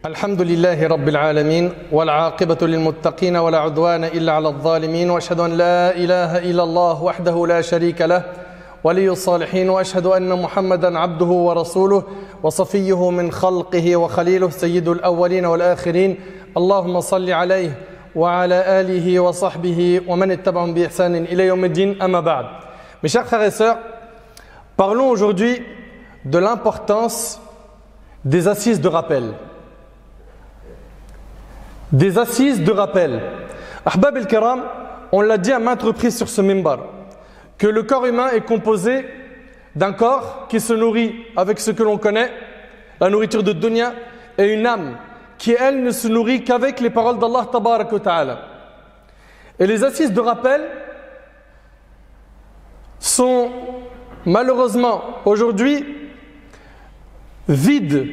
الحمد لله رب العالمين والعاقبة للمتقين ولا عدوان إلا على الظالمين وأشهد أن لا إله إلا الله وحده لا شريك له ولي الصالحين وأشهد أن محمدا عبده ورسوله وصفيه من خلقه وخليله سيد الأولين والآخرين اللهم صل عليه وعلى آله وصحبه ومن اتبعهم بإحسان إلى يوم الدين أما بعد. Mes chers frères et sœurs, parlons aujourd'hui de l'importance des assises de rappel. Des assises de rappel. Ahbab el-Kiram, on l'a dit à maintes reprises sur ce mimbar, que le corps humain est composé d'un corps qui se nourrit avec ce que l'on connaît, la nourriture de dunya, et une âme qui, elle, ne se nourrit qu'avec les paroles d'Allah Tabarak wa Ta'ala. Et les assises de rappel sont malheureusement aujourd'hui vides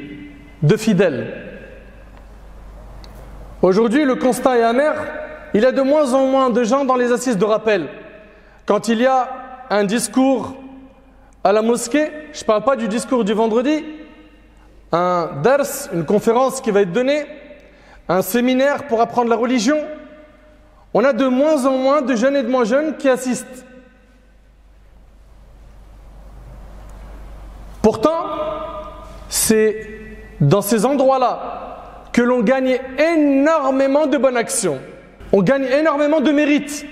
de fidèles. Aujourd'hui, le constat est amer. Il y a de moins en moins de gens dans les assises de rappel. Quand il y a un discours à la mosquée, je ne parle pas du discours du vendredi, un dars, une conférence qui va être donnée, un séminaire pour apprendre la religion, on a de moins en moins de jeunes et de moins jeunes qui assistent. Pourtant, c'est dans ces endroits-là que l'on gagne énormément de bonnes actions. On gagne énormément de mérites.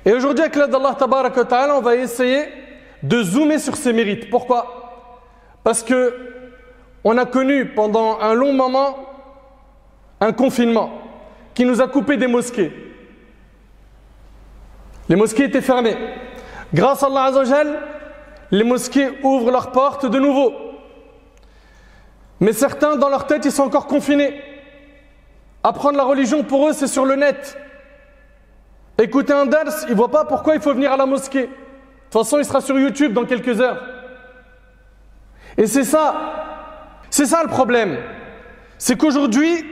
Et aujourd'hui, avec l'aide d'Allah Tabarak wa Ta'ala, on va essayer de zoomer sur ces mérites. Pourquoi? Parce que on a connu pendant un long moment un confinement qui nous a coupé des mosquées. Les mosquées étaient fermées. Grâce à Allah Azza wa Jal, les mosquées ouvrent leurs portes de nouveau. Mais certains, dans leur tête, ils sont encore confinés. Apprendre la religion, pour eux, c'est sur le net. Écouter un dars, ils ne voient pas pourquoi il faut venir à la mosquée. De toute façon, il sera sur YouTube dans quelques heures. Et c'est ça le problème. C'est qu'aujourd'hui,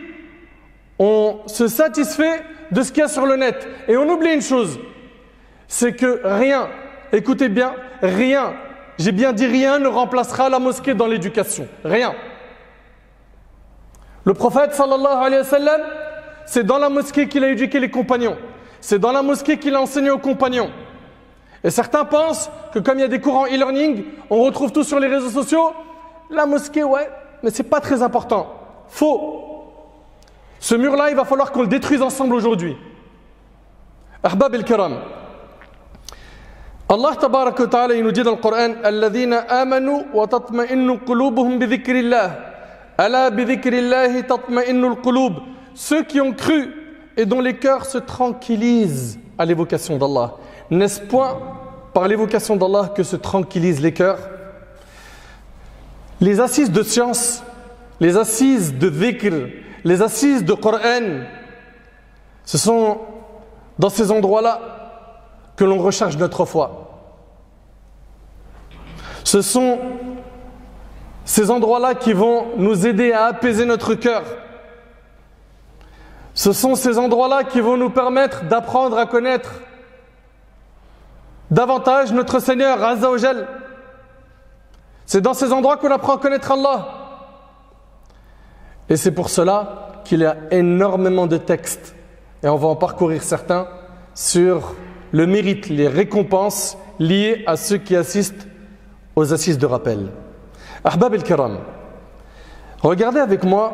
on se satisfait de ce qu'il y a sur le net. Et on oublie une chose, c'est que rien, écoutez bien, rien, j'ai bien dit rien, ne remplacera la mosquée dans l'éducation. Rien. Le prophète sallallahu alayhi wa sallam, c'est dans la mosquée qu'il a éduqué les compagnons. C'est dans la mosquée qu'il a enseigné aux compagnons. Et certains pensent que comme il y a des courants e-learning, on retrouve tout sur les réseaux sociaux. La mosquée, ouais, mais c'est pas très important. Faux. Ce mur-là, il va falloir qu'on le détruise ensemble aujourd'hui. Ahbab el-Kiram. Allah Tabarak wa Ta'ala, il nous dit dans le Coran, Alladhina amanu wa tatma'innu qulubuhum bi dhikrillah. Ala bi dhikrillahi tatma'innul qulub. Ceux qui ont cru et dont les cœurs se tranquillisent à l'évocation d'Allah. N'est-ce point par l'évocation d'Allah que se tranquillisent les cœurs? Les assises de science, les assises de dhikr, les assises de Coran, ce sont dans ces endroits-là que l'on recherche notre foi. Ce sont ces endroits-là qui vont nous aider à apaiser notre cœur. Ce sont ces endroits-là qui vont nous permettre d'apprendre à connaître davantage notre Seigneur Azza wa Jal. C'est dans ces endroits qu'on apprend à connaître Allah. Et c'est pour cela qu'il y a énormément de textes, et on va en parcourir certains, sur le mérite, les récompenses liées à ceux qui assistent aux assises de rappel. Ahbab el-Kiram, regardez avec moi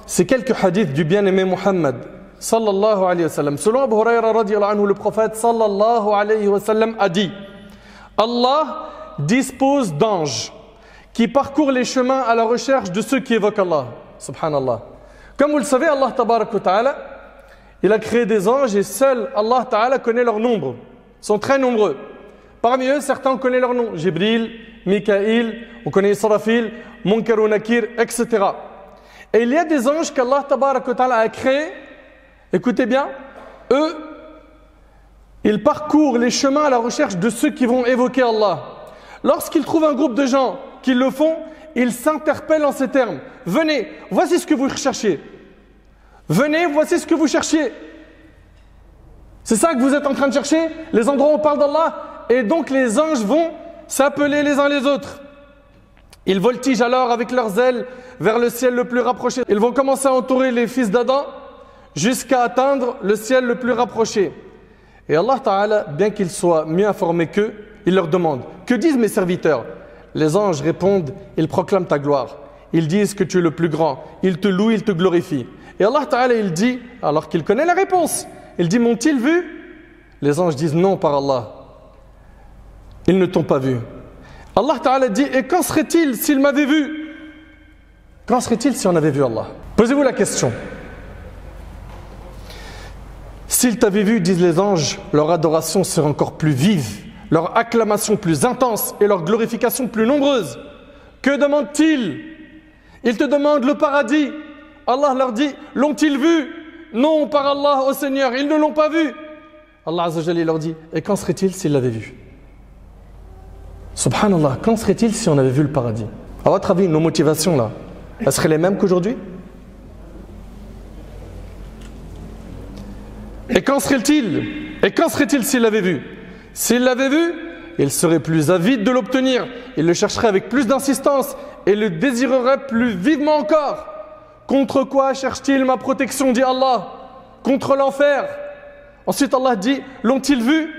ces quelques hadiths du bien-aimé Muhammad sallallahu alayhi wa sallam. Selon Abu Huraira radiyallahu anhu, le prophète sallallahu alayhi wa sallam a dit: Allah dispose d'anges qui parcourent les chemins à la recherche de ceux qui évoquent Allah. Subhanallah. Comme vous le savez, Allah Tabarak wa Ta'ala, il a créé des anges et seul Allah Ta'ala connaît leur nombre. Ils sont très nombreux. Parmi eux, certains on connaît leur nom. Jibril, Mikaïl, on connaît Israfil, Munkar ou Nakir, etc. Et il y a des anges qu'Allah Tabarak wa Ta'ala a créés. Écoutez bien, eux, ils parcourent les chemins à la recherche de ceux qui vont évoquer Allah. Lorsqu'ils trouvent un groupe de gens qui le font, ils s'interpellent en ces termes. Venez, voici ce que vous recherchez. Venez, voici ce que vous cherchiez. C'est ça que vous êtes en train de chercher, les endroits où on parle d'Allah. Et donc les anges vont s'appeler les uns les autres. Ils voltigent alors avec leurs ailes vers le ciel le plus rapproché. Ils vont commencer à entourer les fils d'Adam jusqu'à atteindre le ciel le plus rapproché. Et Allah Ta'ala, bien qu'il soit mieux informé qu'eux, il leur demande: que disent mes serviteurs? Les anges répondent: ils proclament ta gloire. Ils disent que tu es le plus grand. Ils te louent, ils te glorifient. Et Allah Ta'ala, il dit, alors qu'il connaît la réponse, il dit: m'ont-ils vu? Les anges disent: non, par Allah. Ils ne t'ont pas vu. Allah Ta'ala dit: et qu'en serait-il s'ils m'avaient vu? Qu'en serait-il si on avait vu Allah? Posez-vous la question. S'ils t'avaient vu, disent les anges, leur adoration serait encore plus vive, leur acclamation plus intense et leur glorification plus nombreuse. Que demandent-ils? Ils te demandent le paradis. Allah leur dit: l'ont-ils vu? Non, par Allah, ô Seigneur, ils ne l'ont pas vu. Allah Azza wa Jalla leur dit: et qu'en serait-il s'ils l'avaient vu? Subhanallah, qu'en serait-il si on avait vu le paradis? À votre avis, nos motivations là, elles seraient les mêmes qu'aujourd'hui? Et qu'en serait-il? Et qu'en serait-il s'il l'avait vu? S'il l'avait vu, il serait plus avide de l'obtenir. Il le chercherait avec plus d'insistance et le désirerait plus vivement encore. Contre quoi cherche-t-il ma protection, dit Allah? Contre l'enfer. Ensuite Allah dit: l'ont-ils vu?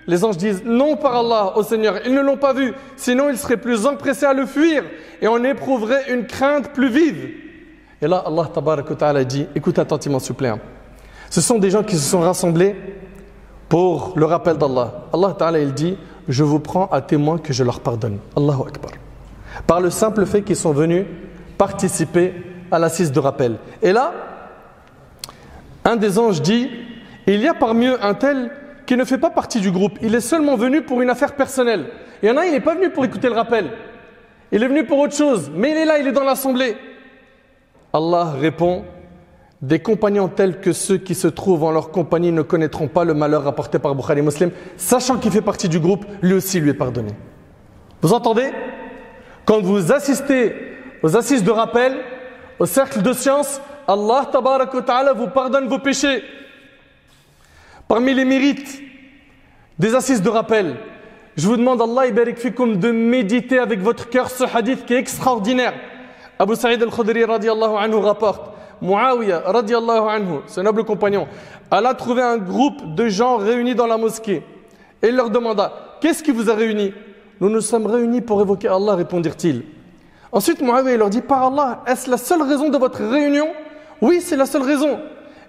Les anges disent: non, par Allah, ô Seigneur, ils ne l'ont pas vu. Sinon ils seraient plus empressés à le fuir et on éprouverait une crainte plus vive. Et là Allah Tabaraka wa Ta'ala dit: écoute attentivement s'il vous plaît. Ce sont des gens qui se sont rassemblés pour le rappel d'Allah. Allah Ta'ala il dit: je vous prends à témoin que je leur pardonne. Allahu Akbar. Par le simple fait qu'ils sont venus participer à l'assise de rappel. Et là, un des anges dit: il y a parmi eux un tel qui ne fait pas partie du groupe. Il est seulement venu pour une affaire personnelle. Il y en a un, il n'est pas venu pour écouter le rappel. Il est venu pour autre chose. Mais il est là, il est dans l'assemblée. Allah répond: des compagnons tels que ceux qui se trouvent en leur compagnie ne connaîtront pas le malheur rapporté par Bukhari Muslim, sachant qu'il fait partie du groupe, lui aussi lui est pardonné. Vous entendez? Quand vous assistez aux assises de rappel, au cercle de science, Allah Tabaraka wa Ta'ala vous pardonne vos péchés. Parmi les mérites des assises de rappel, je vous demande, Allah ibarik fikum, de méditer avec votre cœur ce hadith qui est extraordinaire. Abu Sa'id al-Khudri radiyallahu anhu rapporte: Muawiya radiyallahu anhu, ce noble compagnon, Allah a trouvé un groupe de gens réunis dans la mosquée et il leur demanda: qu'est-ce qui vous a réunis? Nous nous sommes réunis pour évoquer Allah, répondirent-ils. Ensuite Muawiya leur dit: par Allah, est-ce la seule raison de votre réunion? Oui, c'est la seule raison.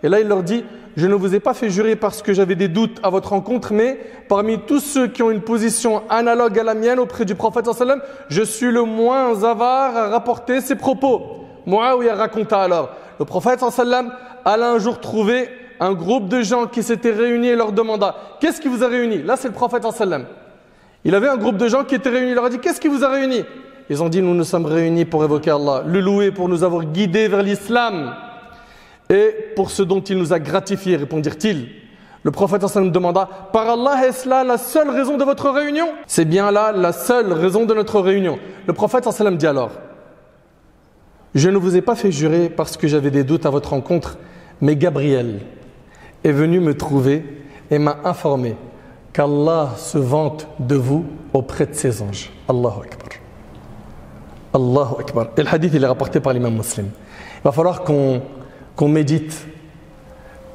Et là il leur dit: je ne vous ai pas fait jurer parce que j'avais des doutes à votre rencontre, mais parmi tous ceux qui ont une position analogue à la mienne auprès du prophète sallallahu alayhi wa sallam, je suis le moins avare à rapporter ses propos. Muawiya raconta alors: le prophète sallallahu alayhi wa sallam alla un jour trouver un groupe de gens qui s'étaient réunis et leur demanda: qu'est-ce qui vous a réunis? Là c'est le prophète sallallahu alayhi wa sallam. Il avait un groupe de gens qui étaient réunis, il leur a dit: qu'est-ce qui vous a réunis? Ils ont dit: nous nous sommes réunis pour évoquer Allah, le louer pour nous avoir guidés vers l'islam et pour ce dont il nous a gratifiés, répondirent-ils. Le prophète sallallahu alayhi wa sallam demanda: par Allah, est-ce là la seule raison de votre réunion? C'est bien là la seule raison de notre réunion. Le prophète sallallahu alayhi wa sallam dit alors: je ne vous ai pas fait jurer parce que j'avais des doutes à votre rencontre, mais Gabriel est venu me trouver et m'a informé qu'Allah se vante de vous auprès de ses anges. Allahu Akbar. Allahu Akbar. Et le hadith il est rapporté par l'imam Muslim. Il va falloir qu'on médite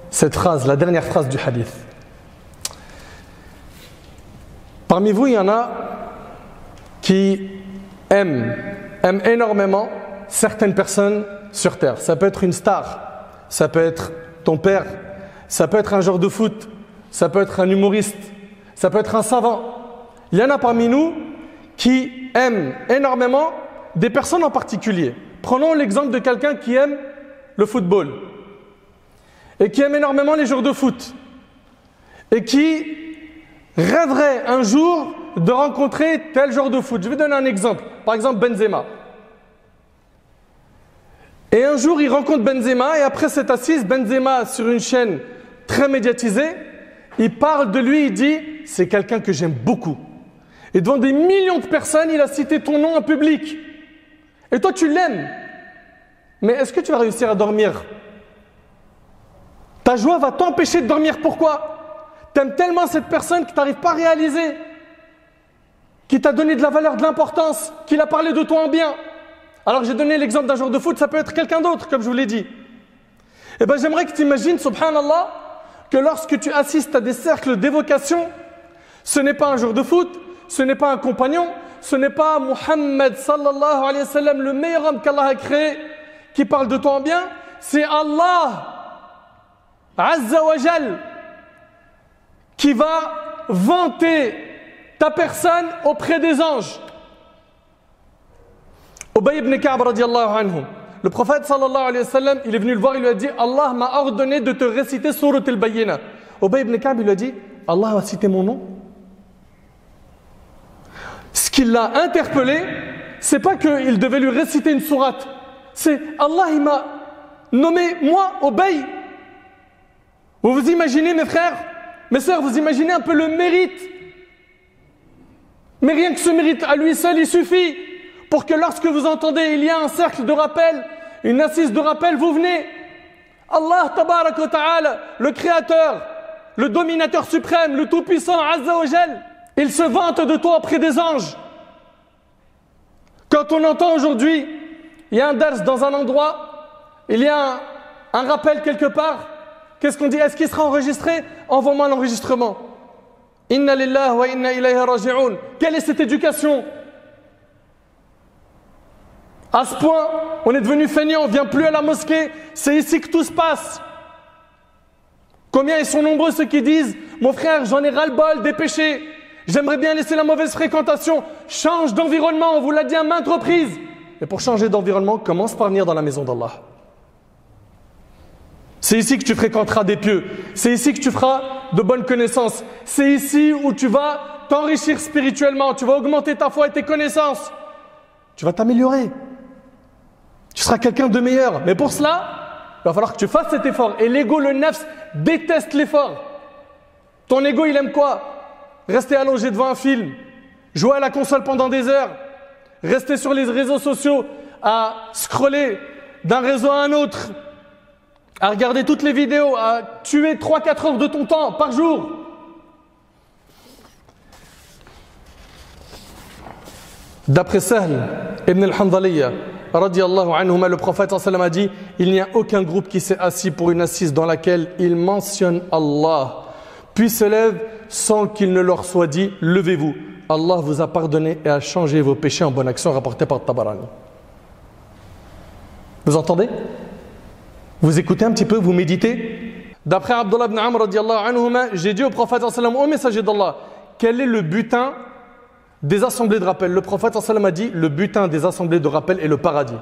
cette phrase, la dernière phrase du hadith. Parmi vous, il y en a qui aiment énormément certaines personnes sur terre. Ça peut être une star, ça peut être ton père, ça peut être un joueur de foot, ça peut être un humoriste, ça peut être un savant. Il y en a parmi nous qui aiment énormément des personnes en particulier. Prenons l'exemple de quelqu'un qui aime le football et qui aime énormément les joueurs de foot et qui rêverait un jour de rencontrer tel joueur de foot. Je vais donner un exemple. Par exemple Benzema. Et un jour il rencontre Benzema et après cette assise, Benzema sur une chaîne très médiatisée, il parle de lui, il dit: c'est quelqu'un que j'aime beaucoup. Et devant des millions de personnes, il a cité ton nom en public. Et toi tu l'aimes. Mais est-ce que tu vas réussir à dormir? Ta joie va t'empêcher de dormir. Pourquoi? Tu aimes tellement cette personne que tu n'arrives pas à réaliser qui t'a donné de la valeur, de l'importance, qu'il a parlé de toi en bien. Alors j'ai donné l'exemple d'un joueur de foot, ça peut être quelqu'un d'autre, comme je vous l'ai dit. Eh bien j'aimerais que tu imagines, subhanallah, que lorsque tu assistes à des cercles d'évocation, ce n'est pas un joueur de foot, ce n'est pas un compagnon, ce n'est pas Muhammad sallallahu alayhi wa sallam, le meilleur homme qu'Allah a créé, qui parle de toi en bien, c'est Allah Azza wa Jal qui va vanter ta personne auprès des anges. Ubay ibn Ka'b radiyallahu anhu, le prophète sallallahu alayhi wa sallam, il est venu le voir, il lui a dit Allah m'a ordonné de te réciter Surat al-Bayyinah. Ubay ibn Ka'b il lui a dit Allah a cité mon nom. Ce qui l'a interpellé, c'est pas qu'il devait lui réciter une sourate, c'est Allah il m'a nommé moi Ubay. Vous vous imaginez mes frères, mes sœurs, vous imaginez un peu le mérite. Mais rien que ce mérite à lui seul il suffit pour que lorsque vous entendez il y a un cercle de rappel, une assise de rappel, vous venez. Allah tabarak wa ta'ala, le créateur, le dominateur suprême, le tout-puissant Azza wa Jal, il se vante de toi auprès des anges. Quand on entend aujourd'hui, il y a un dars dans un endroit, il y a un rappel quelque part, qu'est-ce qu'on dit? Est-ce qu'il sera enregistré? Envoie-moi l'enregistrement. Inna lillahi wa inna ilayhi raji'un. Quelle est cette éducation? À ce point, on est devenu feignant, on ne vient plus à la mosquée, c'est ici que tout se passe. Combien ils sont nombreux ceux qui disent mon frère, j'en ai ras-le-bol des péchés, j'aimerais bien laisser la mauvaise fréquentation, change d'environnement, on vous l'a dit à maintes reprises. Et pour changer d'environnement, commence par venir dans la maison d'Allah. C'est ici que tu fréquenteras des pieux, c'est ici que tu feras de bonnes connaissances, c'est ici où tu vas t'enrichir spirituellement, tu vas augmenter ta foi et tes connaissances, tu vas t'améliorer. Tu seras quelqu'un de meilleur. Mais pour cela, il va falloir que tu fasses cet effort. Et l'ego, le nafs, déteste l'effort. Ton ego, il aime quoi? Rester allongé devant un film, jouer à la console pendant des heures, rester sur les réseaux sociaux, à scroller d'un réseau à un autre, à regarder toutes les vidéos, à tuer 3-4 heures de ton temps par jour. D'après Sahl ibn al-Handaliyya, radiyallahu anhuma, le prophète sallam a dit il n'y a aucun groupe qui s'est assis pour une assise dans laquelle il mentionne Allah puis se lève sans qu'il ne leur soit dit levez-vous, Allah vous a pardonné et a changé vos péchés en bonne action, rapporté par Tabarani. Vous entendez? Vous écoutez un petit peu, vous méditez. D'après Abdullah ibn Amr radiyallahu anhuma, j'ai dit au prophète sallam, au messager d'Allah, quel est le butin des assemblées de rappel? Le prophète sallam a dit le butin des assemblées de rappel est le paradis.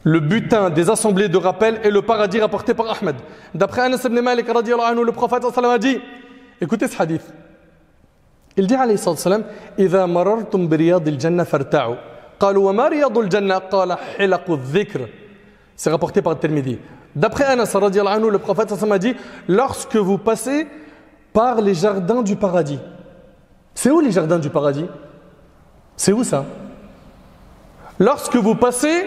Le butin des assemblées de rappel est le paradis, rapporté par Ahmed. D'après Anas ibn Malik radiyallahu anhu, le prophète sallam a dit, écoutez ce hadith, il dit alayhi sallam إذا مررتم برياض الجنة فارتعوا قالوا وما رياض الجنة قال حلق الذكر. C'est rapporté par Tirmidhi. D'après Anas radiyallahu anhu, le prophète sallam a dit lorsque vous passez par les jardins du paradis. C'est où les jardins du paradis? C'est où ça? Lorsque vous passez,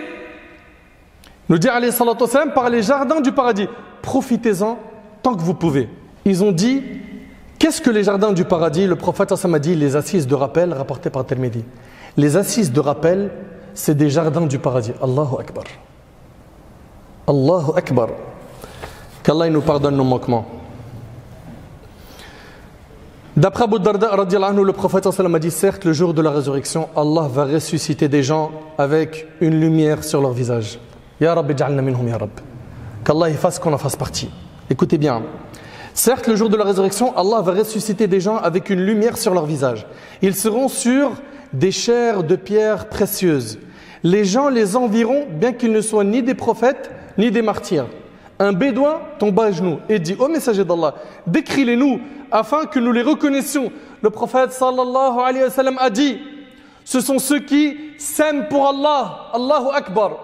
nous dit alayhi salatu wassalam, par les jardins du paradis, profitez-en tant que vous pouvez. Ils ont dit, qu'est-ce que les jardins du paradis? Le prophète a dit les assises de rappel rapportées par Tirmidhi. Les assises de rappel, c'est des jardins du paradis. Allahu Akbar. Allahu Akbar. Qu'Allah nous pardonne nos manquements. D'après Abu Darda radiyallahu anhu, le prophète a dit certes, le jour de la résurrection, Allah va ressusciter des gens avec une lumière sur leur visage. Ya Rabbi ja'alna minhum ya Rabb. Qu'Allah y fasse qu'on en fasse partie. Écoutez bien. Certes, le jour de la résurrection, Allah va ressusciter des gens avec une lumière sur leur visage. Ils seront sur des chairs de pierres précieuses. Les gens les envieront, bien qu'ils ne soient ni des prophètes, ni des martyrs. Un bédouin tomba à genoux et dit ô messager d'Allah, décris-les-nous afin que nous les reconnaissions. Le prophète sallallahu alayhi wa sallam a dit ce sont ceux qui s'aiment pour Allah. Allahu Akbar.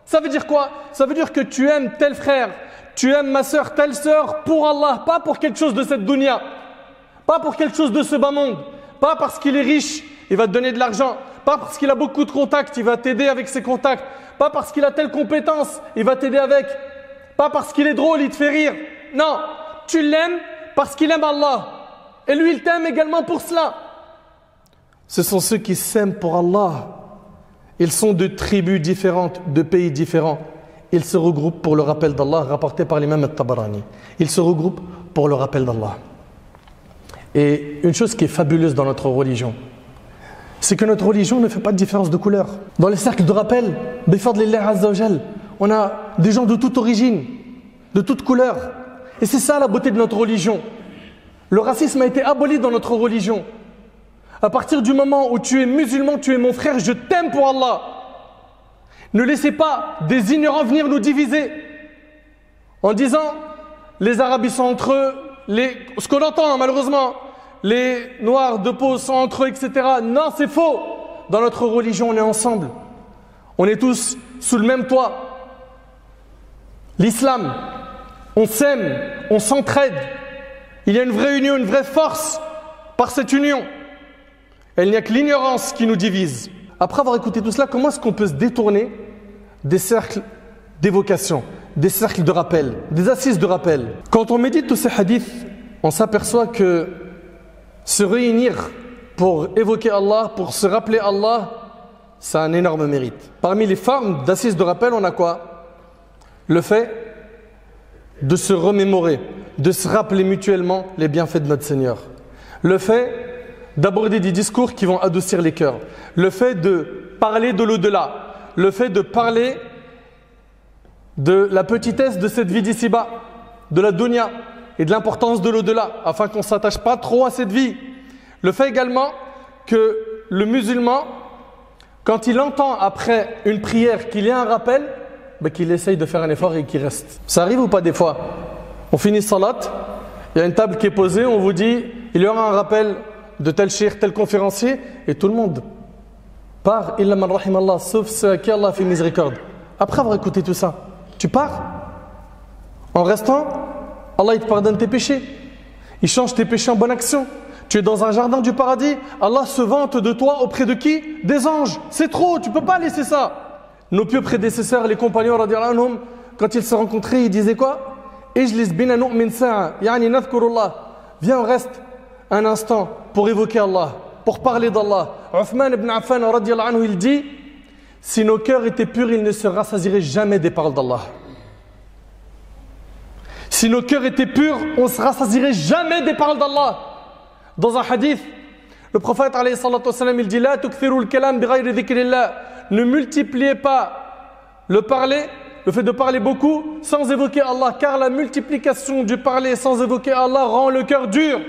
Ça veut dire quoi? Ça veut dire que tu aimes tel frère, tu aimes ma soeur, telle soeur pour Allah, pas pour quelque chose de cette dunya, pas pour quelque chose de ce bas monde, pas parce qu'il est riche, il va te donner de l'argent, pas parce qu'il a beaucoup de contacts, il va t'aider avec ses contacts, pas parce qu'il a telle compétence, il va t'aider avec, pas parce qu'il est drôle, il te fait rire. Non, tu l'aimes parce qu'il aime Allah. Et lui, il t'aime également pour cela. ce sont ceux qui s'aiment pour Allah. Ils sont de tribus différentes, de pays différents. Ils se regroupent pour le rappel d'Allah, rapporté par l'imam al-Tabarani. Ils se regroupent pour le rappel d'Allah. Et une chose qui est fabuleuse dans notre religion, c'est que notre religion ne fait pas de différence de couleur. Dans les cercles de rappel, bifadlillah azza wa jal, on a des gens de toute origine, de toute couleur. Et c'est ça la beauté de notre religion. Le racisme a été aboli dans notre religion. À partir du moment où tu es musulman, tu es mon frère, je t'aime pour Allah. Ne laissez pas des ignorants venir nous diviser en disant les Arabes ils sont entre eux, ce qu'on entend malheureusement, les Noirs de peau sont entre eux, etc. Non, c'est faux. Dans notre religion, on est ensemble. On est tous sous le même toit. L'islam, on s'aime, on s'entraide. Il y a une vraie union, une vraie force par cette union. Il n'y a que l'ignorance qui nous divise. Après avoir écouté tout cela, comment est-ce qu'on peut se détourner des cercles d'évocation, des cercles de rappel, des assises de rappel? Quand on médite tous ces hadiths, on s'aperçoit que se réunir pour évoquer Allah, pour se rappeler Allah, ça a un énorme mérite. Parmi les formes d'assises de rappel, on a quoi? Le fait de se remémorer, de se rappeler mutuellement les bienfaits de notre Seigneur. Le fait d'aborder des discours qui vont adoucir les cœurs. Le fait de parler de l'au-delà. Le fait de parler de la petitesse de cette vie d'ici-bas, de la dunya et de l'importance de l'au-delà, afin qu'on ne s'attache pas trop à cette vie. Le fait également que le musulman, quand il entend après une prière qu'il y a un rappel, qu'il essaye de faire un effort et qu'il reste. Ça arrive ou pas des fois? On finit salat, il y a une table qui est posée, on vous dit, il y aura un rappel de tel cheikh, tel conférencier, et tout le monde part, illa man rahim Allah, sauf ceux à qui Allah fait miséricorde. Après avoir écouté tout ça, tu pars. En restant, Allah il te pardonne tes péchés. Il change tes péchés en bonne action. Tu es dans un jardin du paradis. Allah se vante de toi auprès de qui? Des anges. C'est trop, tu ne peux pas laisser ça. Nos pieux prédécesseurs, les compagnons, radiyallahu anhum, quand ils se rencontraient, ils disaient quoi? Ijlis bina nu'min sa'a, yani nadhkurullah. Viens, on reste un instant pour évoquer Allah, pour parler d'Allah. Uthman ibn Affan, radiyallahu anhu, il dit, si nos cœurs étaient purs, ils ne se rassasieraient jamais des paroles d'Allah. Si nos cœurs étaient purs, on ne se rassasierait jamais des paroles d'Allah. Dans un hadith, le prophète alayhi salatu wassalam, il dit, la tukthiru al-kalam bi ghayri dhikrillah. Ne multipliez pas le parler, le fait de parler beaucoup sans évoquer Allah, car la multiplication du parler sans évoquer Allah rend le cœur dur.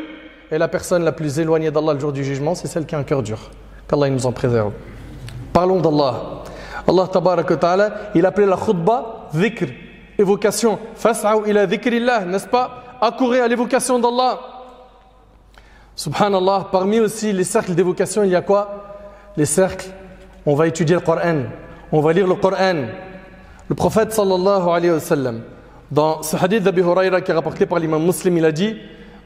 Et la personne la plus éloignée d'Allah le jour du jugement, c'est celle qui a un cœur dur. Qu'Allah nous en préserve. Parlons d'Allah. Allah tabarak wa ta'ala, il appelait la khutba dhikr, évocation. Fas'aw ila dhikrillah, n'est-ce pas? Accourez à l'évocation d'Allah. Subhanallah, parmi aussi les cercles d'évocation, il y a quoi? Les cercles, on va étudier le Coran, on va lire le Coran. Le prophète sallallahu alayhi wa sallam, dans ce hadith d'Abi Huraira qui est rapporté par l'imam Muslim, il a dit,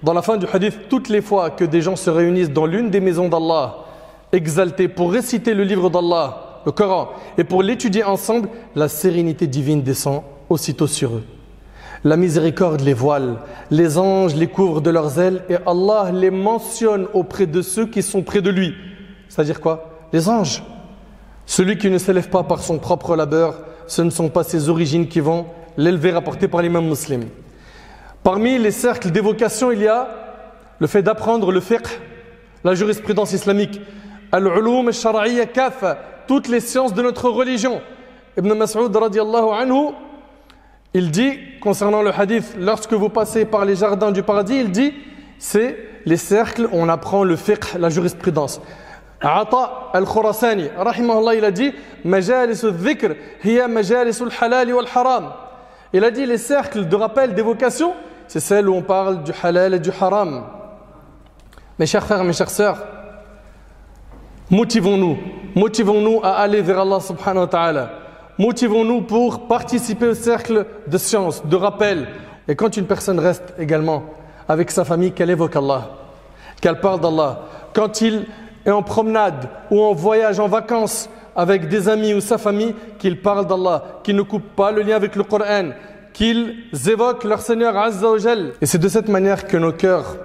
dans la fin du hadith, toutes les fois que des gens se réunissent dans l'une des maisons d'Allah, exaltés pour réciter le livre d'Allah, le Coran, et pour l'étudier ensemble, la sérénité divine descend aussitôt sur eux. La miséricorde les voile, les anges les couvrent de leurs ailes et Allah les mentionne auprès de ceux qui sont près de lui. C'est-à-dire quoi? Les anges. Celui qui ne s'élève pas par son propre labeur, ce ne sont pas ses origines qui vont l'élever, rapporté par l'imam Muslim. Parmi les cercles d'évocation, il y a le fait d'apprendre le fiqh, la jurisprudence islamique, al-ulum al-shar'iyya kafa, toutes les sciences de notre religion. Ibn Mas'ud radiyallahu anhu, il dit, concernant le hadith, lorsque vous passez par les jardins du paradis, il dit, c'est les cercles où on apprend le fiqh, la jurisprudence. Ata al-Khurasani, rahimahullah, il a dit, majalis al-dhikr, hiya majalis al-halal wal-haram. Il a dit, les cercles de rappel, d'évocation, c'est celles où on parle du halal et du haram. Mes chers frères, mes chères sœurs, motivons-nous à aller vers Allah subhanahu wa ta'ala. Motivons-nous pour participer au cercle de science, de rappel. Et quand une personne reste également avec sa famille, qu'elle évoque Allah, qu'elle parle d'Allah. Quand il est en promenade ou en voyage, en vacances avec des amis ou sa famille, qu'il parle d'Allah, qu'il ne coupe pas le lien avec le Coran, qu'ils évoquent leur Seigneur Azza wa Jal. Et c'est de cette manière que nos cœurs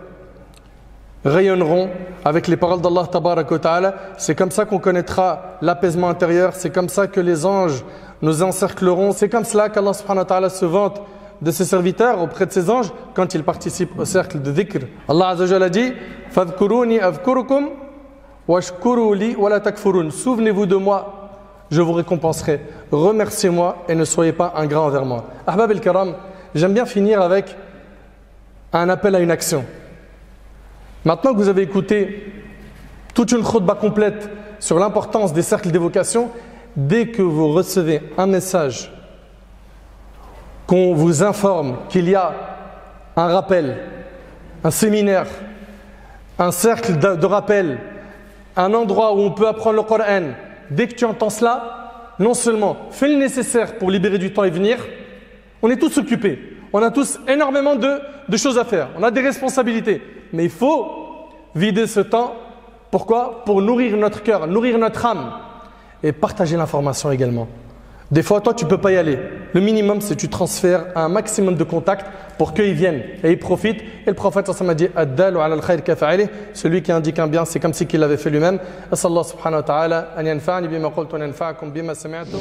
rayonneront avec les paroles d'Allah Tabarak wa Ta'ala. C'est comme ça qu'on connaîtra l'apaisement intérieur, c'est comme ça que les anges nous encercleront, c'est comme cela qu'Allah subhanahu wa ta'ala se vante de ses serviteurs auprès de ses anges quand ils participent au cercle de dhikr. Allah Azza wa Jalla dit Fadhkuruni adhkurukum washkuru li wa la takfurun. Souvenez-vous de moi, je vous récompenserai. Remerciez-moi et ne soyez pas ingrats envers moi. Ahbab el-Karam, j'aime bien finir avec un appel à une action. Maintenant que vous avez écouté toute une khutba complète sur l'importance des cercles d'évocation, dès que vous recevez un message, qu'on vous informe qu'il y a un rappel, un séminaire, un cercle de rappel, un endroit où on peut apprendre le Coran, dès que tu entends cela, non seulement fais le nécessaire pour libérer du temps et venir, on est tous occupés, on a tous énormément de choses à faire, on a des responsabilités, mais il faut vider ce temps. Pourquoi? Pour nourrir notre cœur, nourrir notre âme et partager l'information également. Des fois, toi, tu ne peux pas y aller. Le minimum, c'est que tu transfères un maximum de contacts pour qu'ils viennent et ils profitent. Et le prophète a dit Ad-dalu ala al-khayr kafa'ilih. Celui qui indique un bien, c'est comme si qu'il l'avait fait lui-même. Asallahu subhanahu wa ta'ala an yanfa'ani bima qultu wa yanfa'akum bima sami'tum.